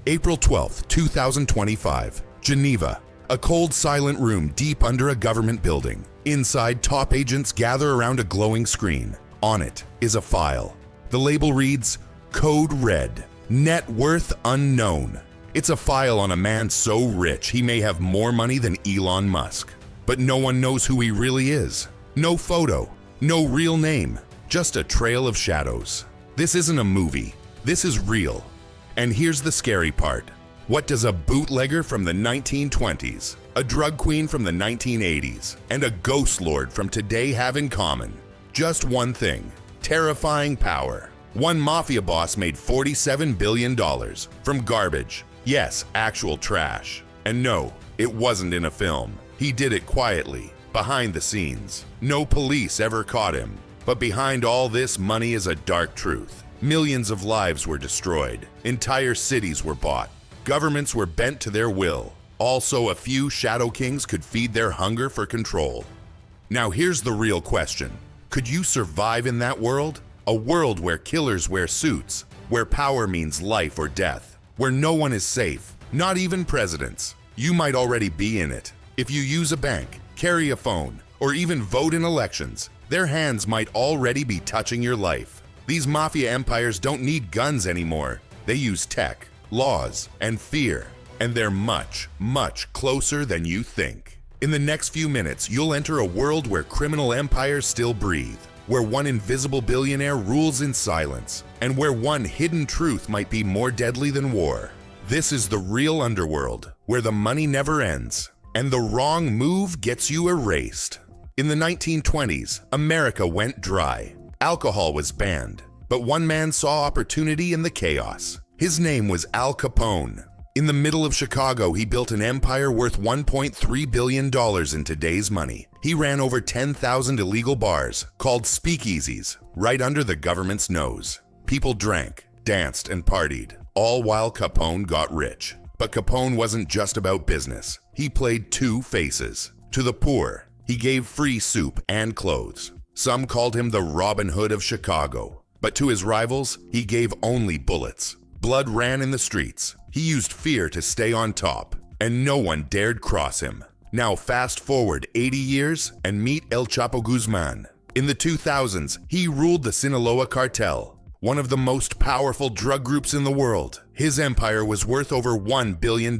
April 12, 2025, Geneva. A cold, silent room deep under a government building. Inside, top agents gather around a glowing screen. On it is a file. The label reads, Code Red, Net Worth Unknown. It's a file on a man so rich he may have more money than Elon Musk. But no one knows who he really is. No photo, no real name, just a trail of shadows. This isn't a movie. This is real. And here's the scary part. What does a bootlegger from the 1920s, a drug queen from the 1980s, and a ghost lord from today have in common? Just one thing: terrifying power. One mafia boss made $47 billion from garbage. Yes, actual trash. And no, it wasn't in a film. He did it quietly, behind the scenes. No police ever caught him. But behind all this money is a dark truth. Millions of lives were destroyed. Entire cities were bought. Governments were bent to their will. Also, a few shadow kings could feed their hunger for control. Now here's the real question. Could you survive in that world? A world where killers wear suits, where power means life or death, where no one is safe, not even presidents. You might already be in it. If you use a bank, carry a phone, or even vote in elections, their hands might already be touching your life. These mafia empires don't need guns anymore. They use tech, laws, and fear, and they're much, much closer than you think. In the next few minutes, you'll enter a world where criminal empires still breathe, where one invisible billionaire rules in silence, and where one hidden truth might be more deadly than war. This is the real underworld, where the money never ends, and the wrong move gets you erased. In the 1920s, America went dry. Alcohol was banned, but one man saw opportunity in the chaos. His name was Al Capone. In the middle of Chicago, he built an empire worth $1.3 billion in today's money. He ran over 10,000 illegal bars, called speakeasies, right under the government's nose. People drank, danced, and partied, all while Capone got rich. But Capone wasn't just about business. He played two faces. To the poor, he gave free soup and clothes. Some called him the Robin Hood of Chicago. But to his rivals, he gave only bullets. Blood ran in the streets. He used fear to stay on top, and no one dared cross him. Now fast forward 80 years and meet El Chapo Guzman. In the 2000s, he ruled the Sinaloa cartel, one of the most powerful drug groups in the world. His empire was worth over $1 billion.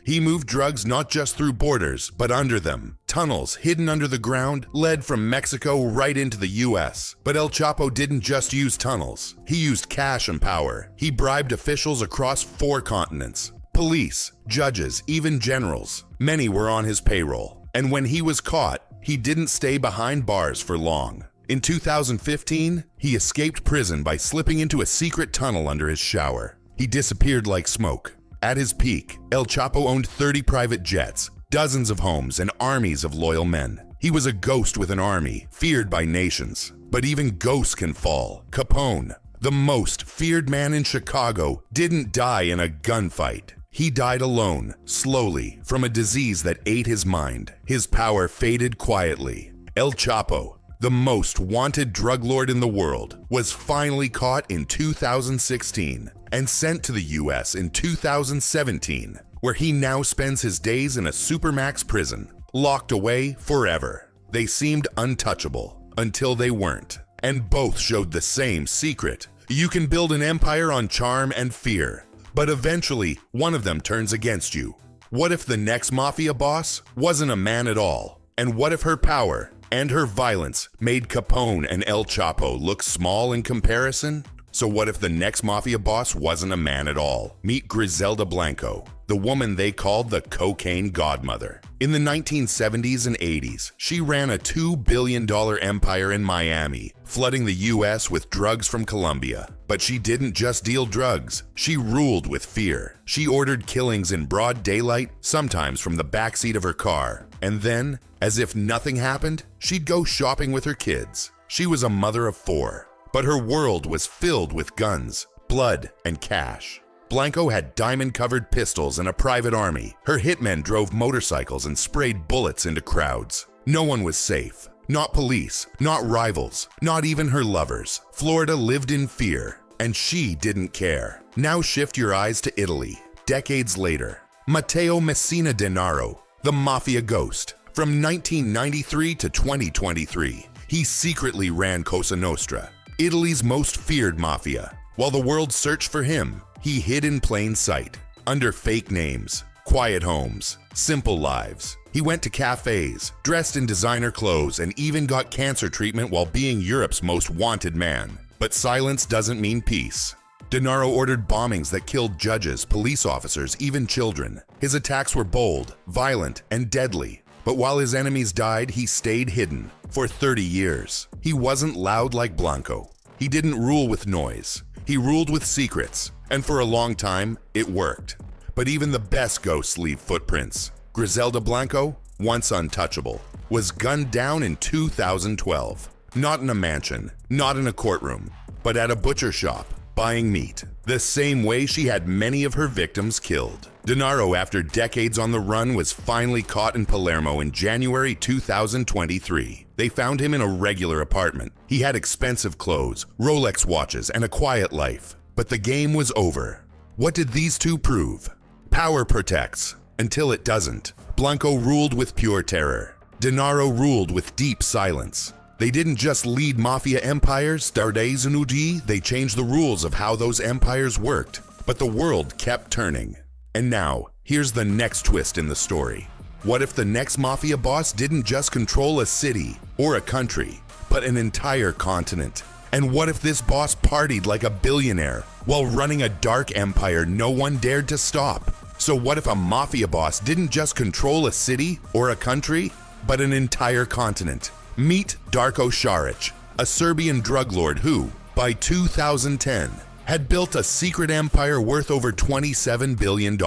He moved drugs not just through borders, but under them. Tunnels hidden under the ground led from Mexico right into the US. But El Chapo didn't just use tunnels. He used cash and power. He bribed officials across 4 continents. Police, judges, even generals. Many were on his payroll. And when he was caught, he didn't stay behind bars for long. In 2015, he escaped prison by slipping into a secret tunnel under his shower. He disappeared like smoke. At his peak, El Chapo owned 30 private jets, dozens of homes, and armies of loyal men. He was a ghost with an army, feared by nations. But even ghosts can fall. Capone, the most feared man in Chicago, didn't die in a gunfight. He died alone, slowly, from a disease that ate his mind. His power faded quietly. El Chapo, the most wanted drug lord in the world, was finally caught in 2016 and sent to the US in 2017, where he now spends his days in a supermax prison, locked away forever. They seemed untouchable until they weren't, and both showed the same secret. You can build an empire on charm and fear, but eventually one of them turns against you. What if the next mafia boss wasn't a man at all? And what if her power and her violence made Capone and El Chapo look small in comparison? So what if the next mafia boss wasn't a man at all? Meet Griselda Blanco, the woman they called the cocaine godmother. In the 1970s and 80s, she ran a $2 billion empire in Miami, flooding the US with drugs from Colombia. But she didn't just deal drugs, she ruled with fear. She ordered killings in broad daylight, sometimes from the backseat of her car. And then, as if nothing happened, she'd go shopping with her kids. She was a mother of 4, but her world was filled with guns, blood, and cash. Blanco had diamond-covered pistols and a private army. Her hitmen drove motorcycles and sprayed bullets into crowds. No one was safe. Not police, not rivals, not even her lovers. Florida lived in fear, and she didn't care. Now shift your eyes to Italy. decades later, Matteo Messina Denaro, the Mafia ghost. From 1993 to 2023, he secretly ran Cosa Nostra, Italy's most feared mafia. While the world searched for him, he hid in plain sight, under fake names, quiet homes, simple lives. He went to cafes, dressed in designer clothes, and even got cancer treatment while being Europe's most wanted man. But silence doesn't mean peace. Denaro ordered bombings that killed judges, police officers, even children. His attacks were bold, violent, and deadly. But while his enemies died, he stayed hidden for 30 years. He wasn't loud like Blanco. He didn't rule with noise. He ruled with secrets, and for a long time, it worked. But even the best ghosts leave footprints. Griselda Blanco, once untouchable, was gunned down in 2012. Not in a mansion, not in a courtroom, but at a butcher shop, buying meat, the same way she had many of her victims killed. Denaro, after decades on the run, was finally caught in Palermo in January 2023. They found him in a regular apartment. He had expensive clothes, Rolex watches, and a quiet life. But the game was over. What did these two prove? Power protects, until it doesn't. Blanco ruled with pure terror. Denaro ruled with deep silence. They didn't just lead mafia empires, they changed the rules of how those empires worked. But the world kept turning. And now, here's the next twist in the story. What if the next mafia boss didn't just control a city or a country, but an entire continent? And what if this boss partied like a billionaire while running a dark empire no one dared to stop? So what if a mafia boss didn't just control a city or a country, but an entire continent? Meet Darko Šarić, a Serbian drug lord who, by 2010, had built a secret empire worth over $27 billion.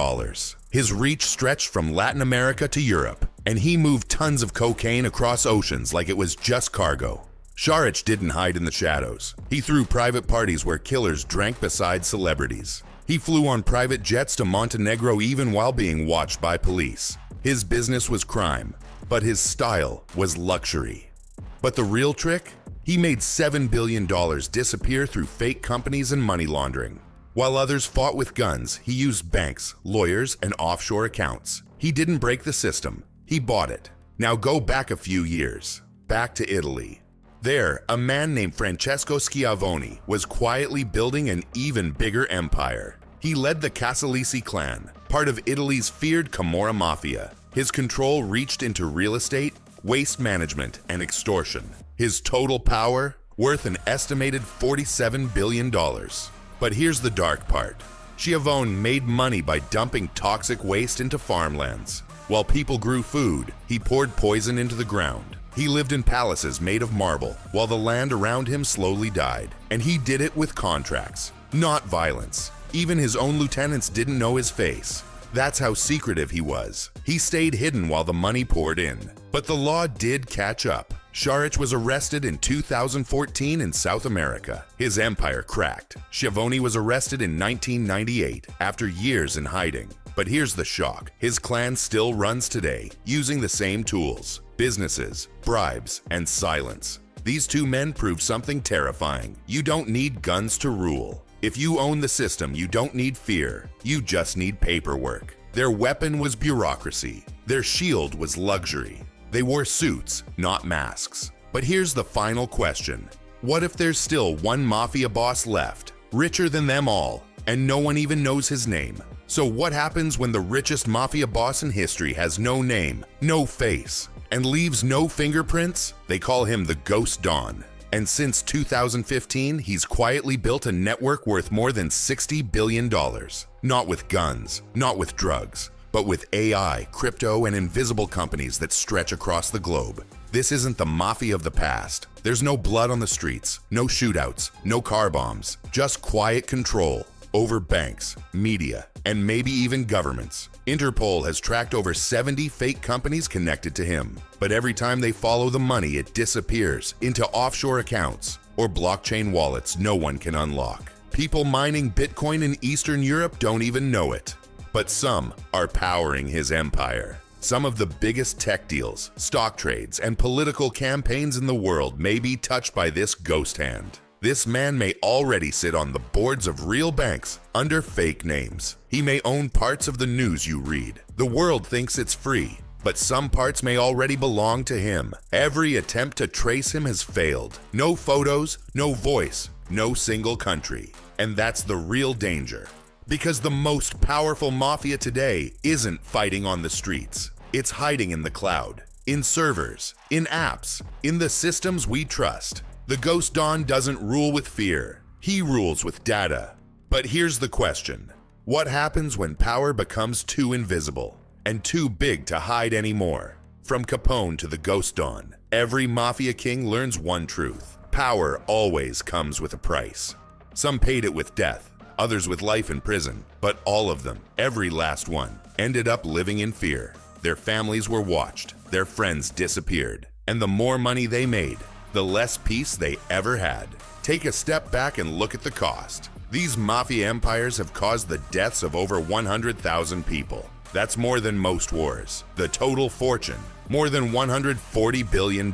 His reach stretched from Latin America to Europe, and he moved tons of cocaine across oceans like it was just cargo. Šarić didn't hide in the shadows. He threw private parties where killers drank beside celebrities. He flew on private jets to Montenegro even while being watched by police. His business was crime, but his style was luxury. But the real trick? He made $7 billion disappear through fake companies and money laundering. While others fought with guns, he used banks, lawyers, and offshore accounts. He didn't break the system, he bought it. Now go back a few years, back to Italy. There, a man named Francesco Schiavone was quietly building an even bigger empire. He led the Casalisi clan, part of Italy's feared Camorra Mafia. His control reached into real estate, waste management, and extortion. His total power, worth an estimated $47 billion. But here's the dark part. Schiavone made money by dumping toxic waste into farmlands. While people grew food, he poured poison into the ground. He lived in palaces made of marble, while the land around him slowly died. And he did it with contracts, not violence. Even his own lieutenants didn't know his face. That's how secretive he was. He stayed hidden while the money poured in. But the law did catch up. Šarić was arrested in 2014 in South America. His empire cracked. Schiavone was arrested in 1998 after years in hiding. But here's the shock. His clan still runs today, using the same tools: businesses, bribes, and silence. These two men prove something terrifying. You don't need guns to rule. If you own the system, you don't need fear. You just need paperwork. Their weapon was bureaucracy. Their shield was luxury. They wore suits, not masks. But here's the final question. What if there's still one mafia boss left, richer than them all, and no one even knows his name? So what happens when the richest mafia boss in history has no name, no face, and leaves no fingerprints? They call him the Ghost Don. And since 2015, he's quietly built a network worth more than $60 billion. Not with guns, not with drugs, but with AI, crypto, and invisible companies that stretch across the globe. This isn't the mafia of the past. There's no blood on the streets, no shootouts, no car bombs, just quiet control over banks, media, and maybe even governments. Interpol has tracked over 70 fake companies connected to him. But every time they follow the money, it disappears into offshore accounts or blockchain wallets no one can unlock. People mining Bitcoin in Eastern Europe don't even know it. But some are powering his empire. Some of the biggest tech deals, stock trades, and political campaigns in the world may be touched by this ghost hand. This man may already sit on the boards of real banks under fake names. He may own parts of the news you read. The world thinks it's free, but some parts may already belong to him. Every attempt to trace him has failed. No photos, no voice, no single country. And that's the real danger. Because the most powerful mafia today isn't fighting on the streets. It's hiding in the cloud, in servers, in apps, in the systems we trust. The Ghost Don doesn't rule with fear. He rules with data. But here's the question. What happens when power becomes too invisible and too big to hide anymore? From Capone to the Ghost Don, every mafia king learns one truth. Power always comes with a price. Some paid it with death, others with life in prison, but all of them, every last one, ended up living in fear. Their families were watched, their friends disappeared, and the more money they made, the less peace they ever had. Take a step back and look at the cost. These mafia empires have caused the deaths of over 100,000 people. That's more than most wars. The total fortune, more than $140 billion.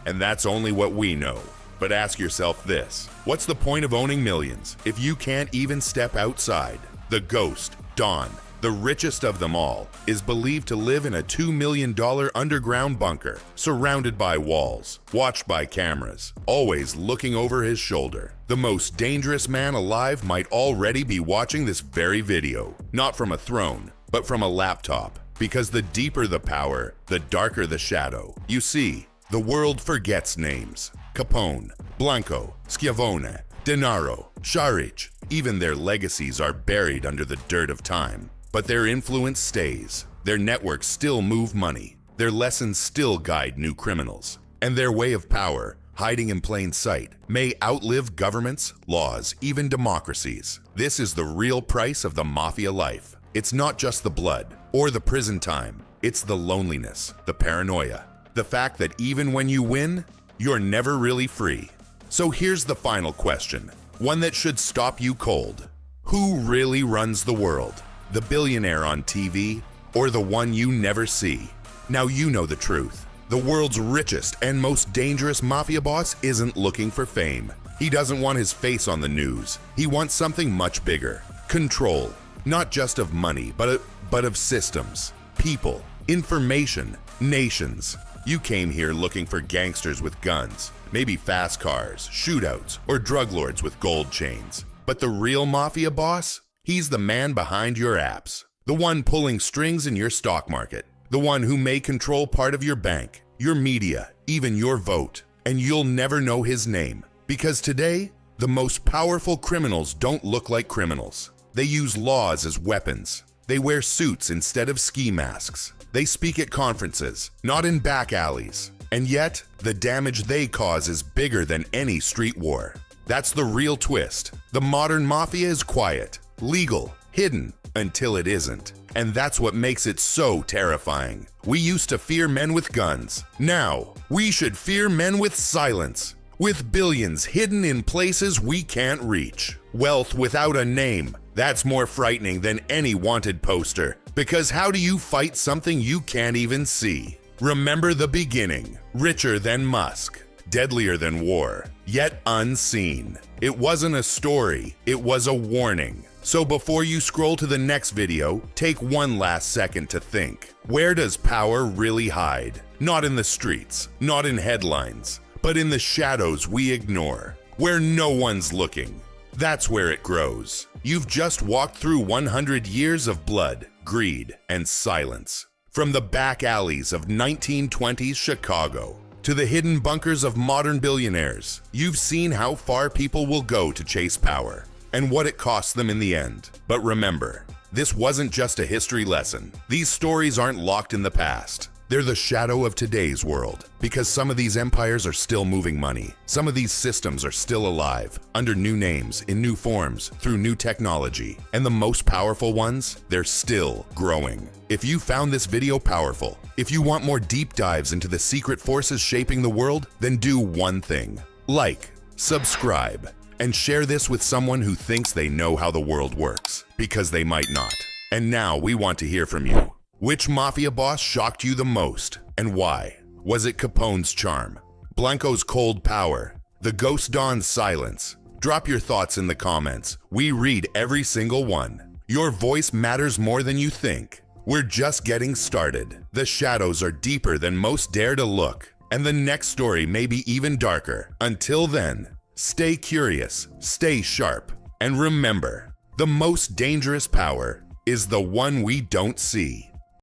And that's only what we know. But ask yourself this, what's the point of owning millions if you can't even step outside? The Ghost Don, the richest of them all, is believed to live in a $2 million underground bunker, surrounded by walls, watched by cameras, always looking over his shoulder. The most dangerous man alive might already be watching this very video, not from a throne, but from a laptop. Because the deeper the power, the darker the shadow. You see, the world forgets names. Capone, Blanco, Schiavone, Denaro, Sharich, even their legacies are buried under the dirt of time. But their influence stays. Their networks still move money. Their lessons still guide new criminals. And their way of power, hiding in plain sight, may outlive governments, laws, even democracies. This is the real price of the mafia life. It's not just the blood or the prison time. It's the loneliness, the paranoia, the fact that even when you win, you're never really free. So here's the final question, one that should stop you cold. Who really runs the world? The billionaire on TV or the one you never see? Now you know the truth. The world's richest and most dangerous mafia boss isn't looking for fame. He doesn't want his face on the news. He wants something much bigger. Control, not just of money, but of systems, people, information, nations. You came here looking for gangsters with guns, maybe fast cars, shootouts, or drug lords with gold chains. But the real mafia boss? He's the man behind your apps, the one pulling strings in your stock market, the one who may control part of your bank, your media, even your vote. And you'll never know his name, because today, the most powerful criminals don't look like criminals. They use laws as weapons. They wear suits instead of ski masks. They speak at conferences, not in back alleys. And yet, the damage they cause is bigger than any street war. That's the real twist. The modern mafia is quiet, legal, hidden, until it isn't. And that's what makes it so terrifying. We used to fear men with guns. Now, we should fear men with silence. With billions hidden in places we can't reach. Wealth without a name. That's more frightening than any wanted poster. Because how do you fight something you can't even see? Remember the beginning. Richer than Musk. Deadlier than war. Yet unseen. It wasn't a story. It was a warning. So before you scroll to the next video, take one last second to think. Where does power really hide? Not in the streets, not in headlines, but in the shadows we ignore, where no one's looking. That's where it grows. You've just walked through 100 years of blood, greed, and silence. From the back alleys of 1920s Chicago to the hidden bunkers of modern billionaires, you've seen how far people will go to chase power and what it costs them in the end. But remember, this wasn't just a history lesson. These stories aren't locked in the past. They're the shadow of today's world, because some of these empires are still moving money. Some of these systems are still alive, under new names, in new forms, through new technology. And the most powerful ones, they're still growing. If you found this video powerful, if you want more deep dives into the secret forces shaping the world, then do one thing. Like, subscribe, and share this with someone who thinks they know how the world works, because they might not. And now we want to hear from you. Which mafia boss shocked you the most, and why? Was it Capone's charm, Blanco's cold power, the The ghost dawns silence. Drop your thoughts in the comments. We read every single one. Your voice matters more than you think. We're just getting started. The shadows are deeper than most dare to look, and the next story may be even darker. Until then, stay curious, stay sharp, and remember, the most dangerous power is the one we don't see.